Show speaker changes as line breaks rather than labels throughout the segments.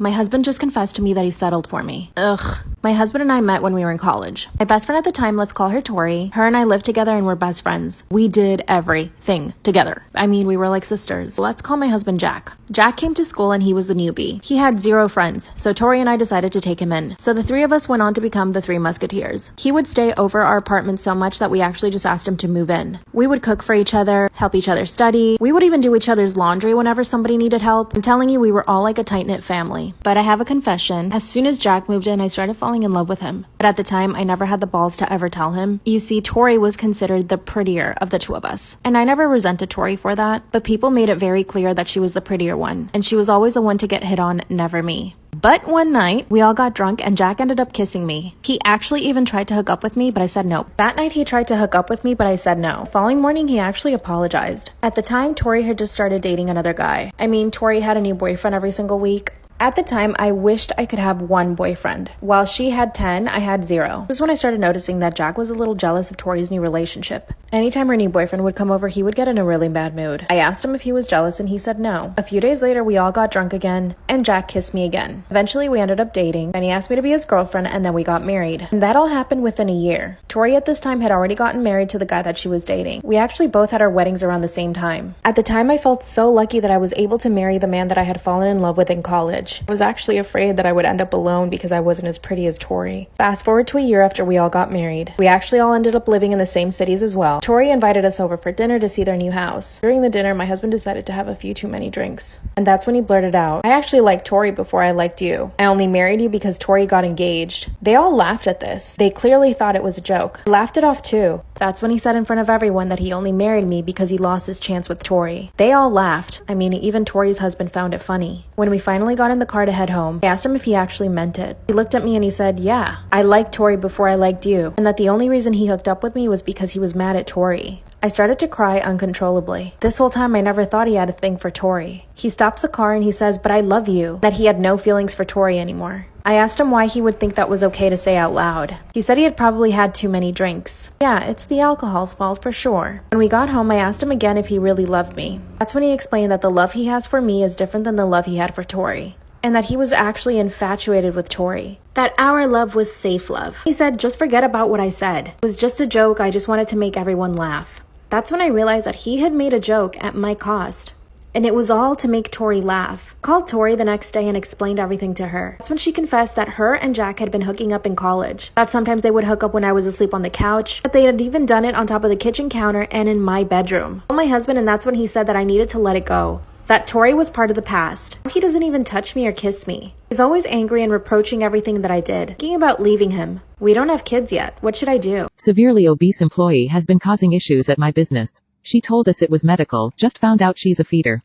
My husband just confessed to me that he settled for me. Ugh. My husband and I met when we were in college. My best friend at the time, let's call her Tori. Her and I lived together and were best friends. We did everything together. I mean, we were like sisters. Let's call my husband Jack. Jack came to school and he was a newbie. He had 0 friends, so Tori and I decided to take him in. So the 3 of us went on to become the 3 Musketeers. He would stay over our apartment so much that we actually just asked him to move in. We would cook for each other, help each other study. We would even do each other's laundry whenever somebody needed help. I'm telling you, we were all like a tight-knit family. But I have a confession. As soon as Jack moved in, I started falling in love with him. But at the time, I never had the balls to ever tell him. You see, Tori was considered the prettier of the 2 of us. And I never resented Tori for that, but people made it very clear that she was the prettier one. And she was always the one to get hit on, never me. But one night, we all got drunk and Jack ended up kissing me. He actually even tried to hook up with me, but I said no. That night he tried to hook up with me, but I said no. Following morning, he actually apologized. At the time, Tori had just started dating another guy. I mean, Tori had a new boyfriend every single week. At the time, I wished I could have 1 boyfriend. While she had 10, I had 0. This is when I started noticing that Jack was a little jealous of Tori's new relationship. Anytime her new boyfriend would come over, he would get in a really bad mood. I asked him if he was jealous and he said no. A few days later, we all got drunk again and Jack kissed me again. Eventually, we ended up dating and he asked me to be his girlfriend and then we got married. And that all happened within a year. Tori at this time had already gotten married to the guy that she was dating. We actually both had our weddings around the same time. At the time, I felt so lucky that I was able to marry the man that I had fallen in love with in college. I was actually afraid that I would end up alone because I wasn't as pretty as Tori. Fast forward to a year after we all got married. We actually all ended up living in the same cities as well. Tori invited us over for dinner to see their new house. During the dinner, my husband decided to have a few too many drinks. And that's when he blurted out, "I actually liked Tori before I liked you. I only married you because Tori got engaged." They all laughed at this. They clearly thought it was a joke. I laughed it off too. That's when he said in front of everyone that he only married me because he lost his chance with Tori. They all laughed. I mean, even Tori's husband found it funny. When we finally got in the car to head home, I asked him if he actually meant it. He looked at me and he said, "Yeah, I liked Tori before I liked you," and that the only reason he hooked up with me was because he was mad at Tori. I started to cry uncontrollably. This whole time I never thought he had a thing for Tori. He stops the car and he says, "But I love you," that he had no feelings for Tori anymore. I asked him why he would think that was okay to say out loud. He said he had probably had too many drinks. Yeah, it's the alcohol's fault for sure. When we got home, I asked him again if he really loved me. That's when he explained that the love he has for me is different than the love he had for Tori, and that he was actually infatuated with Tori. That our love was safe love. He said, "Just forget about what I said. It was just a joke. I just wanted to make everyone laugh." That's when I realized that he had made a joke at my cost. And it was all to make Tori laugh. I called Tori the next day and explained everything to her. That's when she confessed that her and Jack had been hooking up in college. That sometimes they would hook up when I was asleep on the couch. That they had even done it on top of the kitchen counter and in my bedroom. I told my husband, and that's when he said that I needed to let it go. That Tori was part of the past. He doesn't even touch me or kiss me. He's always angry and reproaching everything that I did. Thinking about leaving him. We don't have kids yet. What should I do?
Severely obese employee has been causing issues at my business. She told us it was medical, just found out she's a feeder.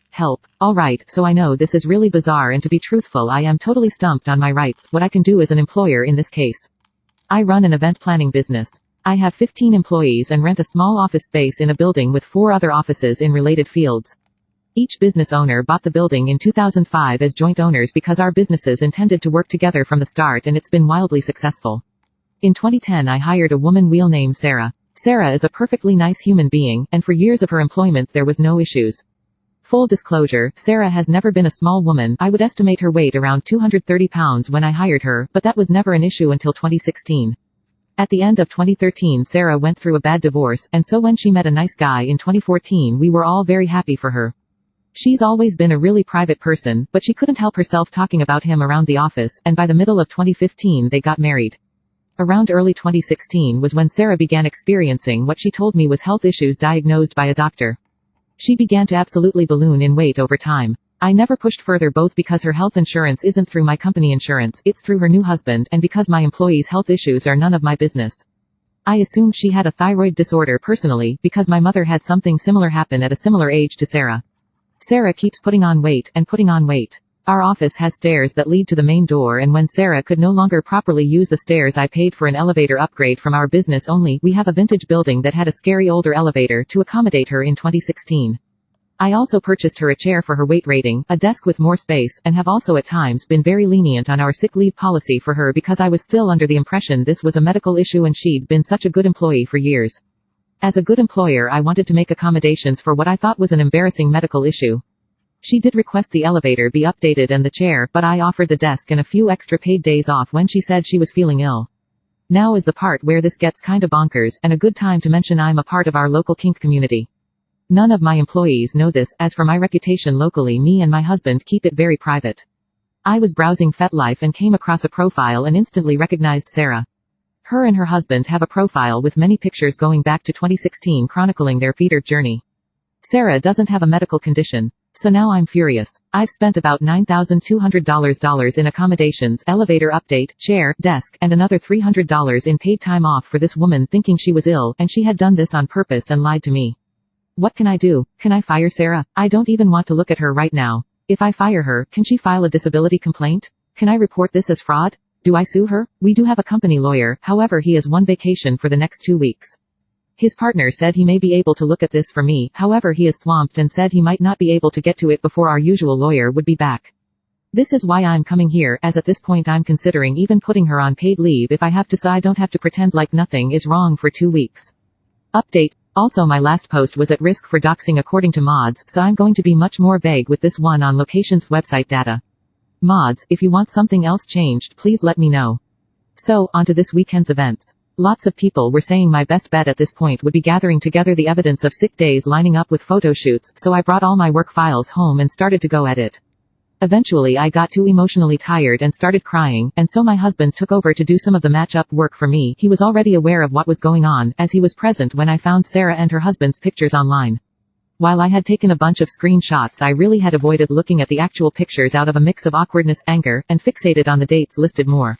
Help. Alright, so I know this is really bizarre and to be truthful I am totally stumped on my rights, what I can do as an employer in this case. I run an event planning business. I have 15 employees and rent a small office space in a building with 4 other offices in related fields. Each business owner bought the building in 2005 as joint owners because our businesses intended to work together from the start and it's been wildly successful. In 2010 I hired a woman we'll name Sarah. Sarah is a perfectly nice human being, and for years of her employment there was no issues. Full disclosure, Sarah has never been a small woman. I would estimate her weight around 230 pounds when I hired her, but that was never an issue until 2016. At the end of 2013 Sarah went through a bad divorce, and so when she met a nice guy in 2014 we were all very happy for her. She's always been a really private person, but she couldn't help herself talking about him around the office, and by the middle of 2015 they got married. Around early 2016 was when Sarah began experiencing what she told me was health issues diagnosed by a doctor. She began to absolutely balloon in weight over time. I never pushed further, both because her health insurance isn't through my company insurance, it's through her new husband, and because my employees' health issues are none of my business. I assumed she had a thyroid disorder personally, because my mother had something similar happen at a similar age to Sarah. Sarah keeps putting on weight and putting on weight. Our office has stairs that lead to the main door, and when Sarah could no longer properly use the stairs I paid for an elevator upgrade from our business only. We have a vintage building that had a scary older elevator to accommodate her in 2016. I also purchased her a chair for her weight rating, a desk with more space, and have also at times been very lenient on our sick leave policy for her because I was still under the impression this was a medical issue and she'd been such a good employee for years. As a good employer I wanted to make accommodations for what I thought was an embarrassing medical issue. She did request the elevator be updated and the chair, but I offered the desk and a few extra paid days off when she said she was feeling ill. Now is the part where this gets kinda bonkers, and a good time to mention I'm a part of our local kink community. None of my employees know this, as for my reputation locally, me and my husband keep it very private. I was browsing FetLife and came across a profile and instantly recognized Sarah. Her and her husband have a profile with many pictures going back to 2016 chronicling their feeder journey. Sarah doesn't have a medical condition. So now I'm furious. I've spent about $9,200 in accommodations, elevator update, chair, desk, and another $300 in paid time off for this woman thinking she was ill, and she had done this on purpose and lied to me. What can I do? Can I fire Sarah? I don't even want to look at her right now. If I fire her, can she file a disability complaint? Can I report this as fraud? Do I sue her? We do have a company lawyer, however he is on vacation for the next 2 weeks. His partner said he may be able to look at this for me, however he is swamped and said he might not be able to get to it before our usual lawyer would be back. This is why I'm coming here, as at this point I'm considering even putting her on paid leave if I have to, so I don't have to pretend like nothing is wrong for 2 weeks. Update. Also, my last post was at risk for doxing according to mods, so I'm going to be much more vague with this one on locations website data. Mods, if you want something else changed, please let me know. So, on to this weekend's events. Lots of people were saying my best bet at this point would be gathering together the evidence of sick days lining up with photo shoots, so I brought all my work files home and started to go at it. Eventually I got too emotionally tired and started crying, and so my husband took over to do some of the match-up work for me. He was already aware of what was going on, as he was present when I found Sarah and her husband's pictures online. While I had taken a bunch of screenshots, I really had avoided looking at the actual pictures out of a mix of awkwardness, anger, and fixated on the dates listed more.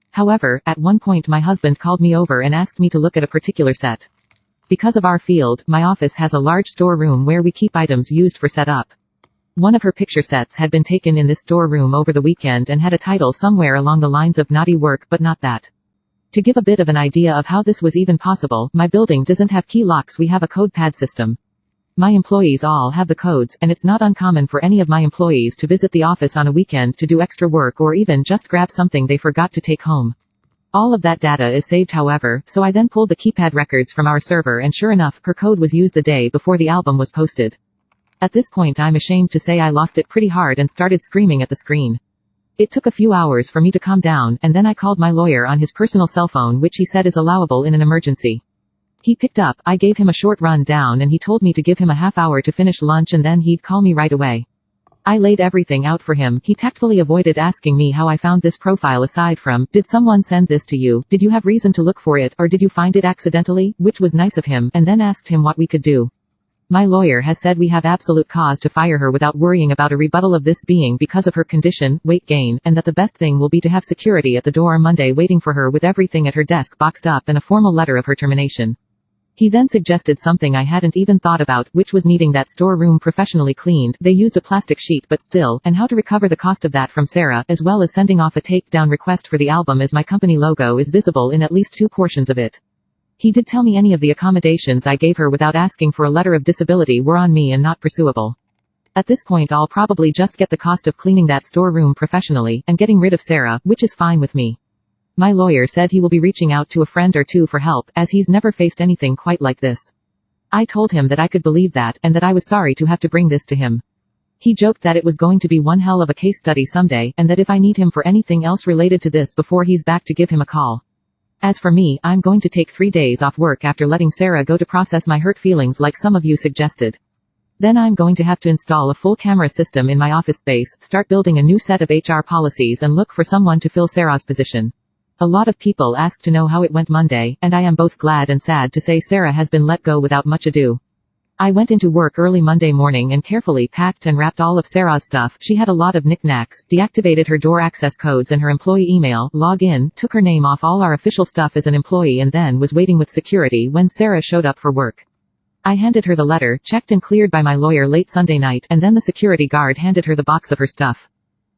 However, at one point my husband called me over and asked me to look at a particular set. Because of our field, my office has a large storeroom where we keep items used for setup. One of her picture sets had been taken in this storeroom over the weekend and had a title somewhere along the lines of naughty work, but not that. To give a bit of an idea of how this was even possible, my building doesn't have key locks, we have a code pad system. My employees all have the codes, and it's not uncommon for any of my employees to visit the office on a weekend to do extra work or even just grab something they forgot to take home. All of that data is saved, however, so I then pulled the keypad records from our server, and sure enough, her code was used the day before the album was posted. At this point I'm ashamed to say I lost it pretty hard and started screaming at the screen. It took a few hours for me to calm down, and then I called my lawyer on his personal cell phone, which he said is allowable in an emergency. He picked up, I gave him a short run down, and he told me to give him a half hour to finish lunch and then he'd call me right away. I laid everything out for him. He tactfully avoided asking me how I found this profile aside from, did someone send this to you, did you have reason to look for it, or did you find it accidentally, which was nice of him, and then asked him what we could do. My lawyer has said we have absolute cause to fire her without worrying about a rebuttal of this being because of her condition, weight gain, and that the best thing will be to have security at the door Monday waiting for her with everything at her desk boxed up and a formal letter of her termination. He then suggested something I hadn't even thought about, which was needing that storeroom professionally cleaned. They used a plastic sheet but still, and how to recover the cost of that from Sarah, as well as sending off a takedown request for the album as my company logo is visible in at least 2 portions of it. He did tell me any of the accommodations I gave her without asking for a letter of disability were on me and not pursuable. At this point I'll probably just get the cost of cleaning that storeroom professionally, and getting rid of Sarah, which is fine with me. My lawyer said he will be reaching out to a friend or two for help, as he's never faced anything quite like this. I told him that I could believe that, and that I was sorry to have to bring this to him. He joked that it was going to be one hell of a case study someday, and that if I need him for anything else related to this before he's back to give him a call. As for me, I'm going to take 3 days off work after letting Sarah go to process my hurt feelings like some of you suggested. Then I'm going to have to install a full camera system in my office space, start building a new set of HR policies, and look for someone to fill Sarah's position. A lot of people asked to know how it went Monday, and I am both glad and sad to say Sarah has been let go without much ado. I went into work early Monday morning and carefully packed and wrapped all of Sarah's stuff. She had a lot of knickknacks, deactivated her door access codes and her employee email, log in, took her name off all our official stuff as an employee, and then was waiting with security when Sarah showed up for work. I handed her the letter, checked and cleared by my lawyer late Sunday night, and then the security guard handed her the box of her stuff.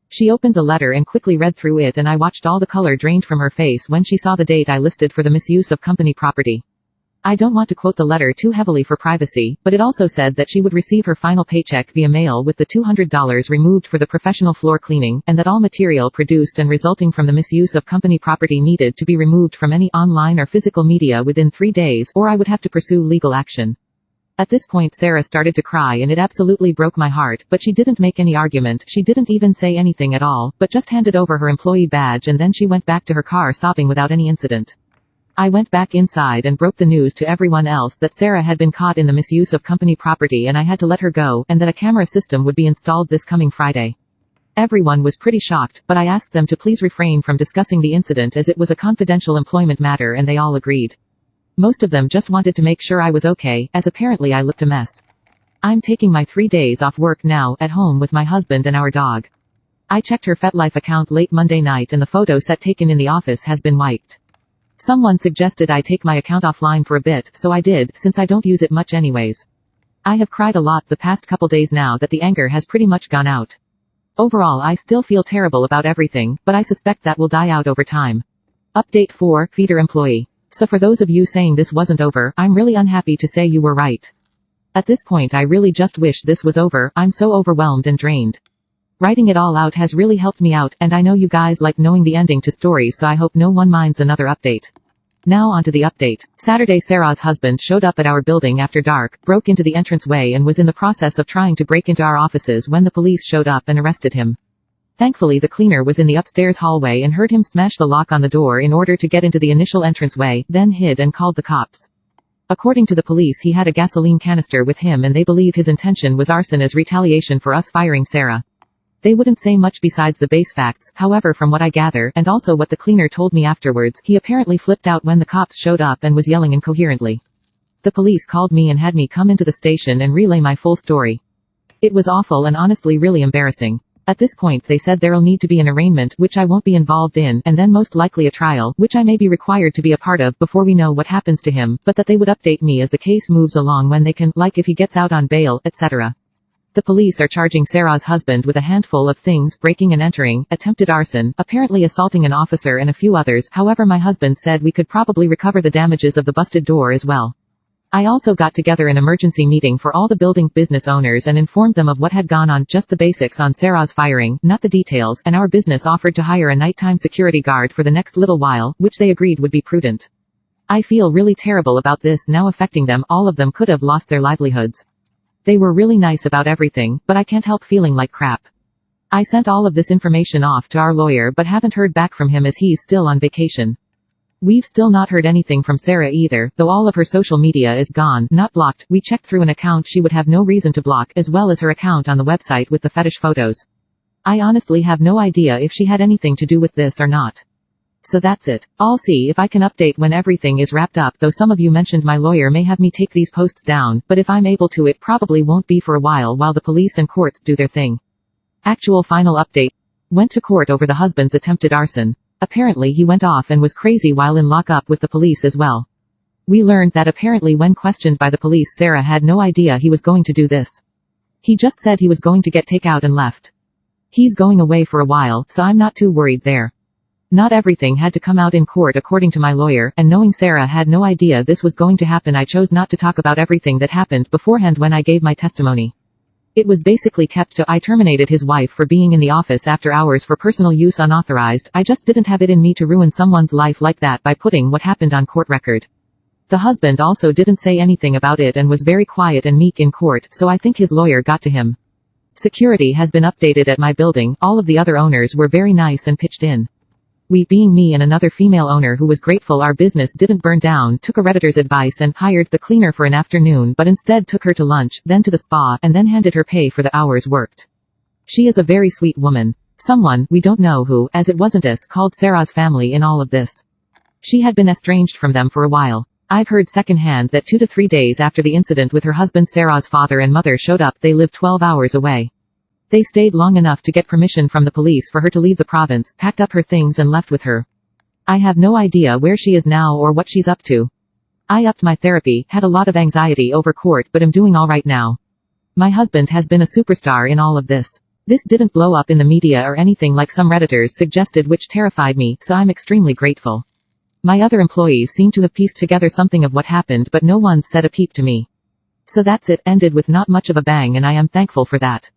She opened the letter and quickly read through it, and I watched all the color drained from her face when she saw the date I listed for the misuse of company property. I don't want to quote the letter too heavily for privacy, but it also said that she would receive her final paycheck via mail with the $200 removed for the professional floor cleaning, and that all material produced and resulting from the misuse of company property needed to be removed from any online or physical media within 3 days, or I would have to pursue legal action. At this point Sarah started to cry and it absolutely broke my heart, but she didn't make any argument, she didn't even say anything at all, but just handed over her employee badge and then she went back to her car sobbing without any incident. I went back inside and broke the news to everyone else that Sarah had been caught in the misuse of company property and I had to let her go, and that a camera system would be installed this coming Friday. Everyone was pretty shocked, but I asked them to please refrain from discussing the incident as it was a confidential employment matter and they all agreed. Most of them just wanted to make sure I was okay, as apparently I looked a mess. I'm taking my 3 days off work now, at home with my husband and our dog. I checked her FetLife account late Monday night and the photo set taken in the office has been wiped. Someone suggested I take my account offline for a bit, so I did, since I don't use it much anyways. I have cried a lot the past couple days now that the anger has pretty much gone out. Overall I still feel terrible about everything, but I suspect that will die out over time. Update 4, Feeder Employee. So for those of you saying this wasn't over, I'm really unhappy to say you were right. At this point I really just wish this was over, I'm so overwhelmed and drained. Writing it all out has really helped me out, and I know you guys like knowing the ending to stories, so I hope no one minds another update. Now onto the update. Saturday Sarah's husband showed up at our building after dark, broke into the entranceway and was in the process of trying to break into our offices when the police showed up and arrested him. Thankfully the cleaner was in the upstairs hallway and heard him smash the lock on the door in order to get into the initial entranceway, then hid and called the cops. According to the police he had a gasoline canister with him and they believe his intention was arson as retaliation for us firing Sarah. They wouldn't say much besides the base facts, however from what I gather, and also what the cleaner told me afterwards, he apparently flipped out when the cops showed up and was yelling incoherently. The police called me and had me come into the station and relay my full story. It was awful and honestly really embarrassing. At this point they said there'll need to be an arraignment, which I won't be involved in, and then most likely a trial, which I may be required to be a part of before we know what happens to him, but that they would update me as the case moves along when they can, like if he gets out on bail, etc. The police are charging Sarah's husband with a handful of things: breaking and entering, attempted arson, apparently assaulting an officer and a few others. However my husband said we could probably recover the damages of the busted door as well. I also got together an emergency meeting for all the building business owners and informed them of what had gone on, just the basics on Sarah's firing, not the details, and our business offered to hire a nighttime security guard for the next little while, which they agreed would be prudent. I feel really terrible about this now affecting them, all of them could have lost their livelihoods. They were really nice about everything, but I can't help feeling like crap. I sent all of this information off to our lawyer but haven't heard back from him as he's still on vacation. We've still not heard anything from Sarah either, though all of her social media is gone, not blocked. We checked through an account she would have no reason to block, as well as her account on the website with the fetish photos. I honestly have no idea if she had anything to do with this or not. So that's it. I'll see if I can update when everything is wrapped up, though some of you mentioned my lawyer may have me take these posts down, but if I'm able to, it probably won't be for a while the police and courts do their thing. Actual final update. Went to court over the husband's attempted arson. Apparently he went off and was crazy while in lockup with the police as well. We learned that apparently when questioned by the police Sarah had no idea he was going to do this. He just said he was going to get takeout and left. He's going away for a while, so I'm not too worried there. Not everything had to come out in court according to my lawyer, and knowing Sarah had no idea this was going to happen, I chose not to talk about everything that happened beforehand when I gave my testimony. It was basically kept to I terminated his wife for being in the office after hours for personal use unauthorized. I just didn't have it in me to ruin someone's life like that by putting what happened on court record. The husband also didn't say anything about it and was very quiet and meek in court, so I think his lawyer got to him. Security has been updated at my building, all of the other owners were very nice and pitched in. We, being me and another female owner who was grateful our business didn't burn down, took a Redditor's advice and hired the cleaner for an afternoon, but instead took her to lunch, then to the spa, and then handed her pay for the hours worked. She is a very sweet woman. Someone, we don't know who, as it wasn't us, called Sarah's family in all of this. She had been estranged from them for a while. I've heard secondhand that 2 to 3 days after the incident with her husband Sarah's father and mother showed up, they lived 12 hours away. They stayed long enough to get permission from the police for her to leave the province, packed up her things and left with her. I have no idea where she is now or what she's up to. I upped my therapy, had a lot of anxiety over court, but am doing alright now. My husband has been a superstar in all of this. This didn't blow up in the media or anything like some Redditors suggested, which terrified me, so I'm extremely grateful. My other employees seem to have pieced together something of what happened, but no one's said a peep to me. So that's it, ended with not much of a bang, and I am thankful for that.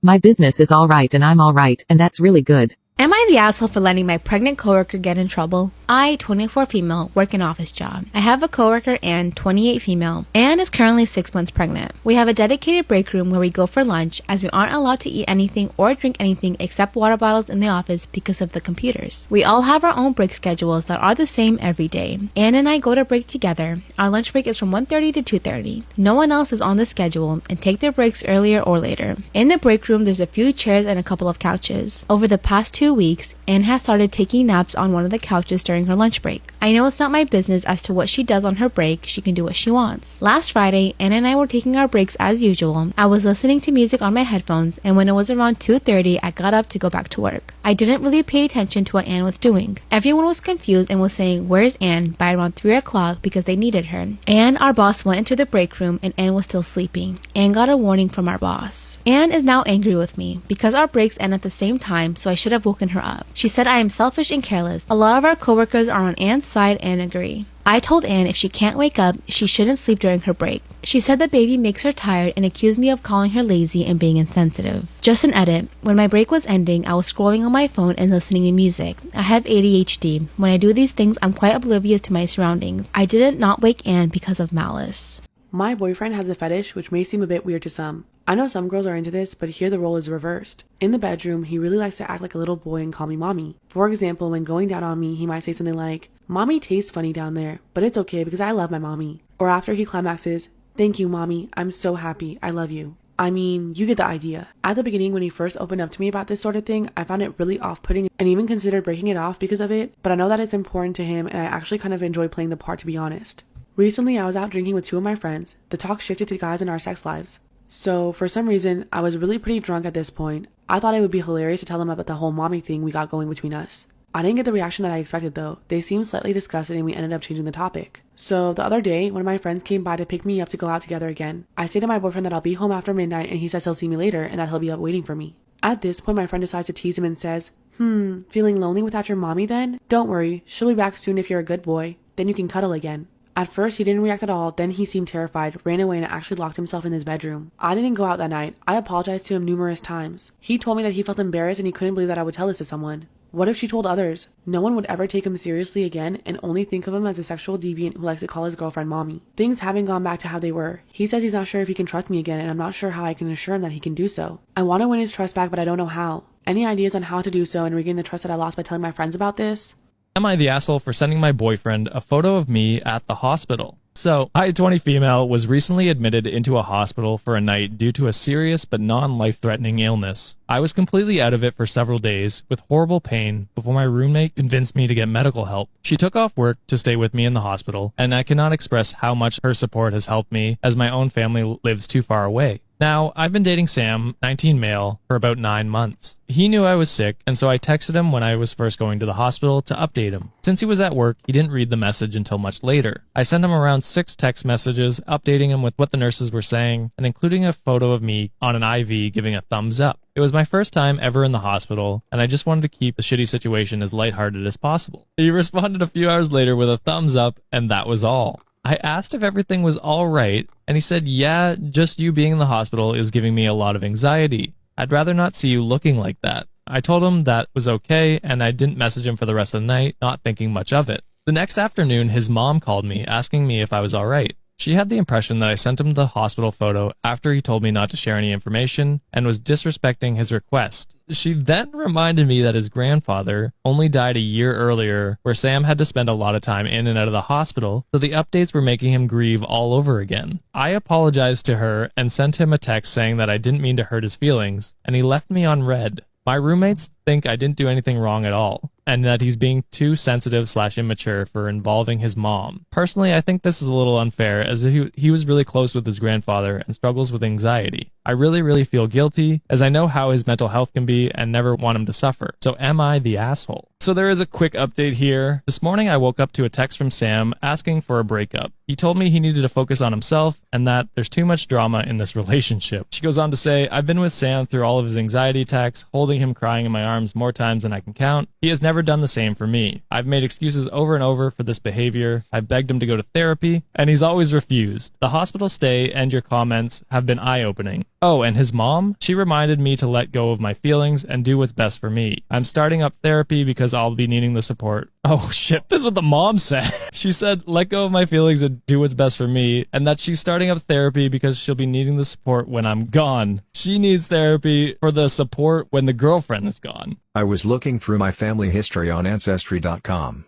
My business is alright and I'm alright, and that's really good.
Am I the asshole for letting my pregnant coworker get in trouble? I, 24 female, work an office job. I have a coworker, Ann, 28 female. Ann is currently 6 months pregnant. We have a dedicated break room where we go for lunch, as we aren't allowed to eat anything or drink anything except water bottles in the office because of the computers. We all have our own break schedules that are the same every day. Ann and I go to break together. Our lunch break is from 1:30 to 2:30. No one else is on the schedule and take their breaks earlier or later. In the break room, there's a few chairs and a couple of couches. Over the past 2 weeks, Ann has started taking naps on one of the couches during her lunch break. I know it's not my business as to what she does on her break. She can do what she wants. Last Friday, Ann and I were taking our breaks as usual. I was listening to music on my headphones, and when it was around 2:30, I got up to go back to work. I didn't really pay attention to what Ann was doing. Everyone was confused and was saying, "Where's Ann?" by around 3 o'clock because they needed her. Ann, our boss, went into the break room and Ann was still sleeping. Ann got a warning from our boss. Ann is now angry with me because our breaks end at the same time, so I should have woken her up. She said I am selfish and careless. A lot of our coworkers are on Ann's side and agree. I told Ann if she can't wake up, she shouldn't sleep during her break. She said the baby makes her tired and accused me of calling her lazy and being insensitive. Just an edit. When my break was ending, I was scrolling on my phone and listening to music. I have ADHD. When I do these things, I'm quite oblivious to my surroundings. I didn't not wake Ann because of malice.
My boyfriend has a fetish which may seem a bit weird to some. I know some girls are into this, but here the role is reversed. In the bedroom, he really likes to act like a little boy and call me mommy. For example, when going down on me, he might say something like, "Mommy tastes funny down there, but it's okay because I love my mommy." Or after he climaxes, "Thank you, mommy. I'm so happy. I love you." I mean, you get the idea. At the beginning, when he first opened up to me about this sort of thing, I found it really off-putting and even considered breaking it off because of it, but I know that it's important to him and I actually kind of enjoy playing the part, to be honest. Recently, I was out drinking with 2 of my friends. The talk shifted to guys in our sex lives. So, for some reason, I was really pretty drunk at this point. I thought it would be hilarious to tell them about the whole mommy thing we got going between us. I didn't get the reaction that I expected though. They seemed slightly disgusted and we ended up changing the topic. So, the other day, one of my friends came by to pick me up to go out together again. I say to my boyfriend that I'll be home after midnight and he says he'll see me later and that he'll be up waiting for me. At this point, my friend decides to tease him and says, feeling lonely without your mommy then? Don't worry, she'll be back soon if you're a good boy. Then you can cuddle again. At first, he didn't react at all, then he seemed terrified, ran away and actually locked himself in his bedroom. I didn't go out that night. I apologized to him numerous times. He told me that he felt embarrassed and he couldn't believe that I would tell this to someone. What if she told others? No one would ever take him seriously again and only think of him as a sexual deviant who likes to call his girlfriend mommy. Things haven't gone back to how they were. He says he's not sure if he can trust me again and I'm not sure how I can assure him that he can do so. I want to win his trust back but I don't know how. Any ideas on how to do so and regain the trust that I lost by telling my friends about this?
Am I the asshole for sending my boyfriend a photo of me at the hospital? So, I, 20 female, was recently admitted into a hospital for a night due to a serious but non-life-threatening illness. I was completely out of it for several days, with horrible pain, before my roommate convinced me to get medical help. She took off work to stay with me in the hospital, and I cannot express how much her support has helped me, as my own family lives too far away. Now, I've been dating Sam, 19 male, for about 9 months. He knew I was sick, and so I texted him when I was first going to the hospital to update him. Since he was at work, he didn't read the message until much later. I sent him around 6 text messages, updating him with what the nurses were saying, and including a photo of me on an IV giving a thumbs up. It was my first time ever in the hospital, and I just wanted to keep the shitty situation as lighthearted as possible. He responded a few hours later with a thumbs up, and that was all. I asked if everything was all right, and he said, "Yeah, just you being in the hospital is giving me a lot of anxiety. I'd rather not see you looking like that." I told him that was okay, and I didn't message him for the rest of the night, not thinking much of it. The next afternoon, his mom called me, asking me if I was all right. She had the impression that I sent him the hospital photo after he told me not to share any information and was disrespecting his request. She then reminded me that his grandfather only died a year earlier, where Sam had to spend a lot of time in and out of the hospital, so the updates were making him grieve all over again. I apologized to her and sent him a text saying that I didn't mean to hurt his feelings, and he left me on read. My roommates think I didn't do anything wrong at all, and that he's being too sensitive/immature for involving his mom. Personally, I think this is a little unfair, as he was really close with his grandfather and struggles with anxiety. I really feel guilty, as I know how his mental health can be and never want him to suffer. So am I the asshole? So there is a quick update here. This morning I woke up to a text from Sam asking for a breakup. He told me he needed to focus on himself and that there's too much drama in this relationship. She goes on to say, "I've been with Sam through all of his anxiety attacks, holding him crying in my arms more times than I can count. He has never done the same for me. I've made excuses over and over for this behavior. I've begged him to go to therapy, and he's always refused. The hospital stay and your comments have been eye-opening. Oh, and his mom? She reminded me to let go of my feelings and do what's best for me. I'm starting up therapy because I'll be needing the support. Oh shit, this is what the mom said. She said, let go of my feelings and do what's best for me, and that she's starting up therapy because she'll be needing the support when I'm gone. She needs therapy for the support when the girlfriend is gone.
I was looking through my family history on Ancestry.com.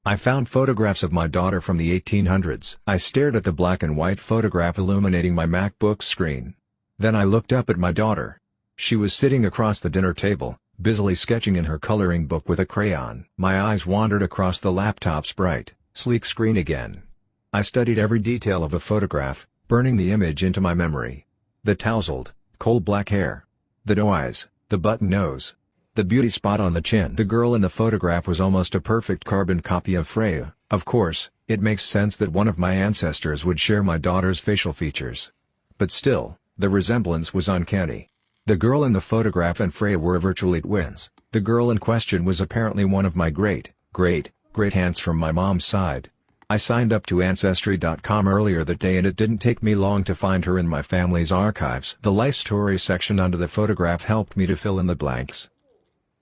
I found photographs of my daughter from the 1800s. I stared at the black and white photograph illuminating my MacBook screen. Then I looked up at my daughter. She was sitting across the dinner table, busily sketching in her coloring book with a crayon. My eyes wandered across the laptop's bright, sleek screen again. I studied every detail of the photograph, burning the image into my memory. The tousled, coal black hair. The doe eyes, the button nose. The beauty spot on the chin. The girl in the photograph was almost a perfect carbon copy of Freya. Of course, it makes sense that one of my ancestors would share my daughter's facial features. But still, the resemblance was uncanny. The girl in the photograph and Freya were virtually twins. The girl in question was apparently one of my great-aunts from my mom's side. I signed up to Ancestry.com earlier that day and it didn't take me long to find her in my family's archives. The life story section under the photograph helped me to fill in the blanks.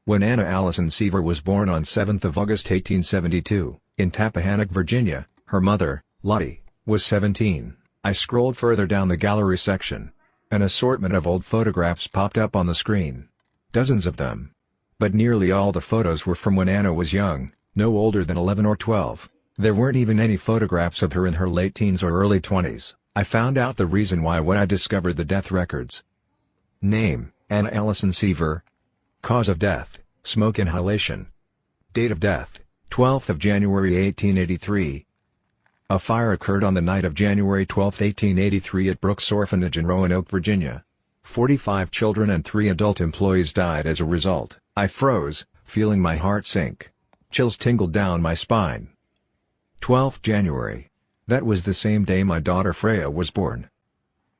When Anna Allison Seaver was born on 7th of August 1872, in Tappahannock, Virginia, her mother, Lottie, was 17. I scrolled further down the gallery section. An assortment of old photographs popped up on the screen. Dozens of them. But nearly all the photos were from when Anna was young, no older than 11 or 12. There weren't even any photographs of her in her late teens or early 20s. I found out the reason why when I discovered the death records. Name, Anna Allison Seaver. Cause of death, smoke inhalation. Date of death, 12th of January 1883. A fire occurred on the night of January 12, 1883 at Brooks Orphanage in Roanoke, Virginia. 45 children and 3 adult employees died as a result. I froze, feeling my heart sink. Chills tingled down my spine. 12th January. That was the same day my daughter Freya was born.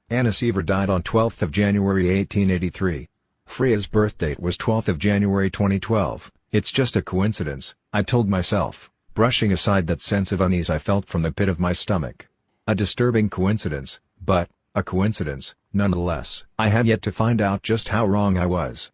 Anna Seaver died on 12th of January 1883. Freya's birth date was 12th of January 2012. It's just a coincidence, I told myself, brushing aside that sense of unease I felt from the pit of my stomach. A disturbing coincidence, but a coincidence, nonetheless. I had yet to find out just how wrong I was.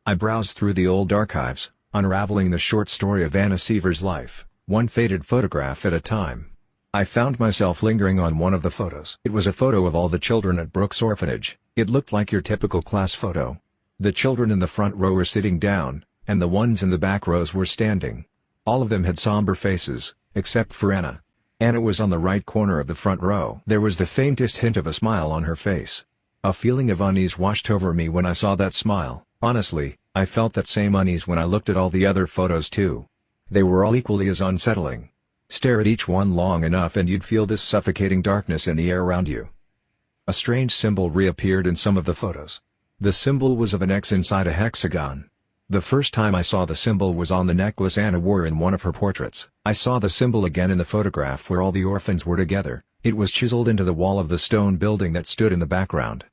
I browsed through the old archives, unraveling the short story of Anna Seaver's life, one faded photograph at a time. I found myself lingering on one of the photos. It was a photo of all the children at Brooks Orphanage. It looked like your typical class photo. The children in the front row were sitting down, and the ones in the back rows were standing. All of them had somber faces, except for Anna. Anna was on the right corner of the front row. There was the faintest hint of a smile on her face. A feeling of unease washed over me when I saw that smile. Honestly, I felt that same unease when I looked at all the other photos too. They were all equally as unsettling. Stare at each one long enough and you'd feel this suffocating darkness in the air around you. A strange symbol reappeared in some of the photos. The symbol was of an X inside a hexagon. The first time I saw the symbol was on the necklace Anna wore in one of her portraits. I saw the symbol again in the photograph where all the orphans were together. It was chiseled into the wall of the stone building that stood in the background.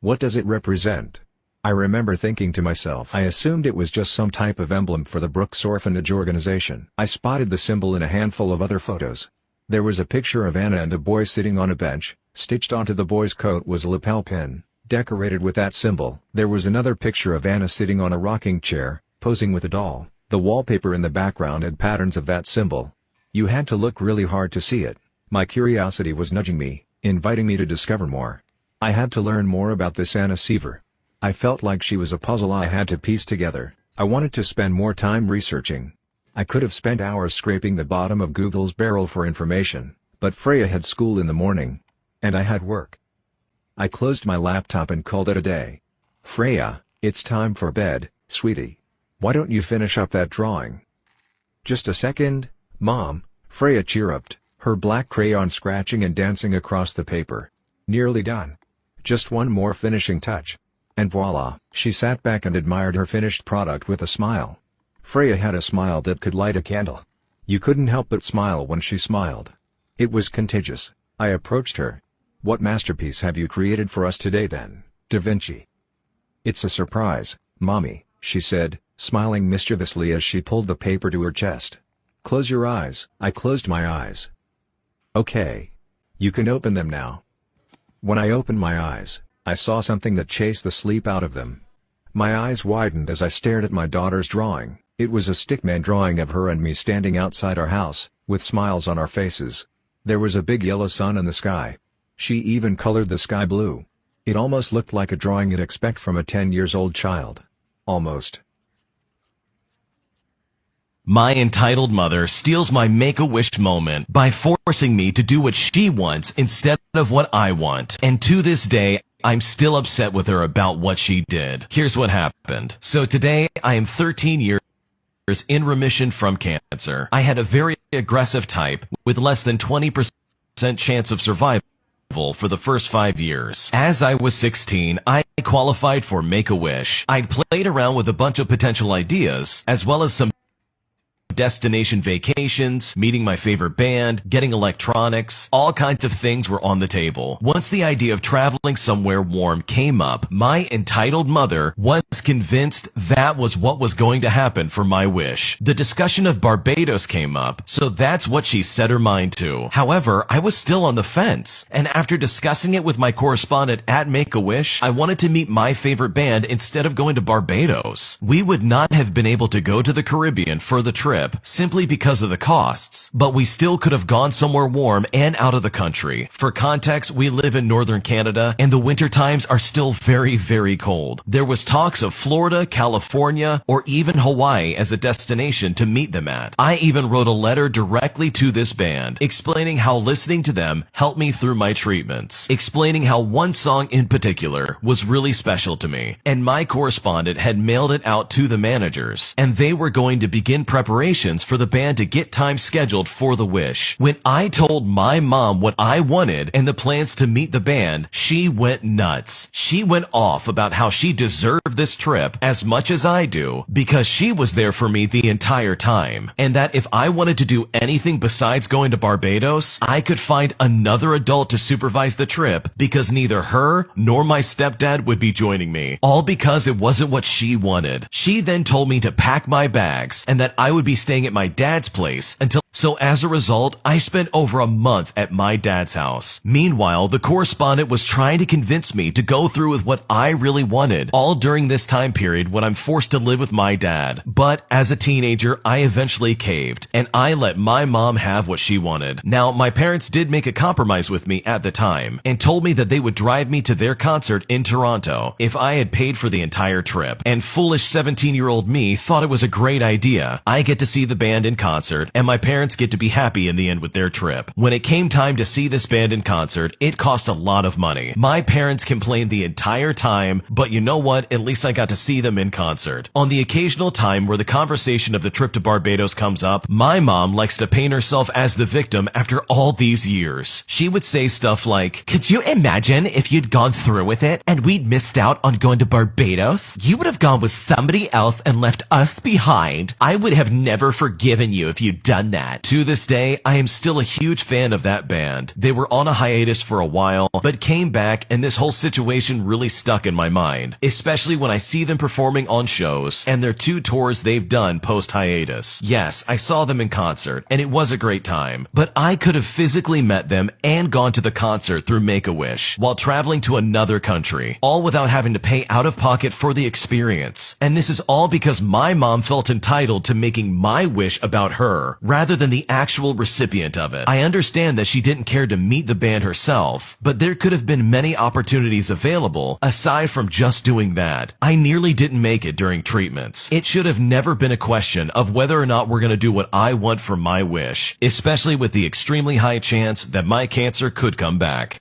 What does it represent? I remember thinking to myself I assumed it was just some type of emblem for the Brooks Orphanage organization. I spotted the symbol in a handful of other photos. There was a picture of Anna and a boy sitting on a bench. Stitched onto the boy's coat was a lapel pin, decorated with that symbol. There was another picture of Anna sitting on a rocking chair, posing with a doll. The wallpaper in the background had patterns of that symbol. You had to look really hard to see it. My curiosity was nudging me, inviting me to discover more. I had to learn more about this Anna Seaver. I felt like she was a puzzle I had to piece together. I wanted to spend more time researching. I could have spent hours scraping the bottom of Google's barrel for information, but Freya had school in the morning. And I had work. I closed my laptop and called it a day. Freya, it's time for bed, sweetie. Why don't you finish up that drawing? Just a second, Mom, Freya chirruped, her black crayon scratching and dancing across the paper. Nearly done. Just one more finishing touch. And voila, she sat back and admired her finished product with a smile. Freya had a smile that could light a candle. You couldn't help but smile when she smiled. It was contagious. I approached her. What masterpiece have you created for us today then, Da Vinci? It's a surprise, Mommy, she said, smiling mischievously as she pulled the paper to her chest. Close your eyes. I closed my eyes. Okay. You can open them now. When I opened my eyes, I saw something that chased the sleep out of them. My eyes widened as I stared at my daughter's drawing. It was a stickman drawing of her and me standing outside our house, with smiles on our faces. There was a big yellow sun in the sky. She even colored the sky blue. It almost looked like a drawing you'd expect from a 10-year-old child. Almost.
My entitled mother steals my make-a-wish moment by forcing me to do what she wants instead of what I want. And to this day, I'm still upset with her about what she did. Here's what happened. So today, I am 13 years in remission from cancer. I had a very aggressive type with less than 20% chance of survival for the first 5 years. As I was 16, I qualified for Make-A-Wish. I'd played around with a bunch of potential ideas, as well as some destination vacations, meeting my favorite band, getting electronics, all kinds of things were on the table. Once the idea of traveling somewhere warm came up, my entitled mother was convinced that was what was going to happen for my wish. The discussion of Barbados came up, so that's what she set her mind to. However, I was still on the fence, and after discussing it with my correspondent at Make-A-Wish, I wanted to meet my favorite band instead of going to Barbados. We would not have been able to go to the Caribbean for the trip simply because of the costs, but we still could have gone somewhere warm and out of the country. For context, we live in northern Canada and the winter times are still very, very cold. There was talks of Florida, California, or even Hawaii as a destination to meet them at. I even wrote a letter directly to this band, explaining how listening to them helped me through my treatments, explaining how one song in particular was really special to me, and my correspondent had mailed it out to the managers, and they were going to begin preparations for the band to get time scheduled for the wish. When I told my mom what I wanted and the plans to meet the band, she went nuts. She went off about how she deserved this trip as much as I do because she was there for me the entire time, and that if I wanted to do anything besides going to Barbados, I could find another adult to supervise the trip because neither her nor my stepdad would be joining me, all because it wasn't what she wanted. She then told me to pack my bags and that I would be staying at my dad's place until so as a result, I spent over a month at my dad's house. Meanwhile, the correspondent was trying to convince me to go through with what I really wanted, all during this time period when I'm forced to live with my dad. But as a teenager, I eventually caved, and I let my mom have what she wanted. Now, my parents did make a compromise with me at the time, and told me that they would drive me to their concert in Toronto if I had paid for the entire trip. And foolish 17-year-old me thought it was a great idea. I get to see the band in concert, and my parents get to be happy in the end with their trip. When it came time to see this band in concert, it cost a lot of money. My parents complained the entire time, but you know what? At least I got to see them in concert. On the occasional time where the conversation of the trip to Barbados comes up, my mom likes to paint herself as the victim after all these years. She would say stuff like, "Could you imagine if you'd gone through with it and we'd missed out on going to Barbados? You would have gone with somebody else and left us behind. I would have never forgiven you if you'd done that." To this day, I am still a huge fan of that band. They were on a hiatus for a while, but came back, and this whole situation really stuck in my mind, especially when I see them performing on shows and their 2 tours they've done post-hiatus. Yes, I saw them in concert, and it was a great time, but I could have physically met them and gone to the concert through Make-A-Wish while traveling to another country, all without having to pay out of pocket for the experience. And this is all because my mom felt entitled to making my wish about her, rather than the actual recipient of it. I understand that she didn't care to meet the band herself, but there could have been many opportunities available aside from just doing that. I nearly didn't make it during treatments. It should have never been a question of whether or not we're going to do what I want for my wish, especially with the extremely high chance that my cancer could come back.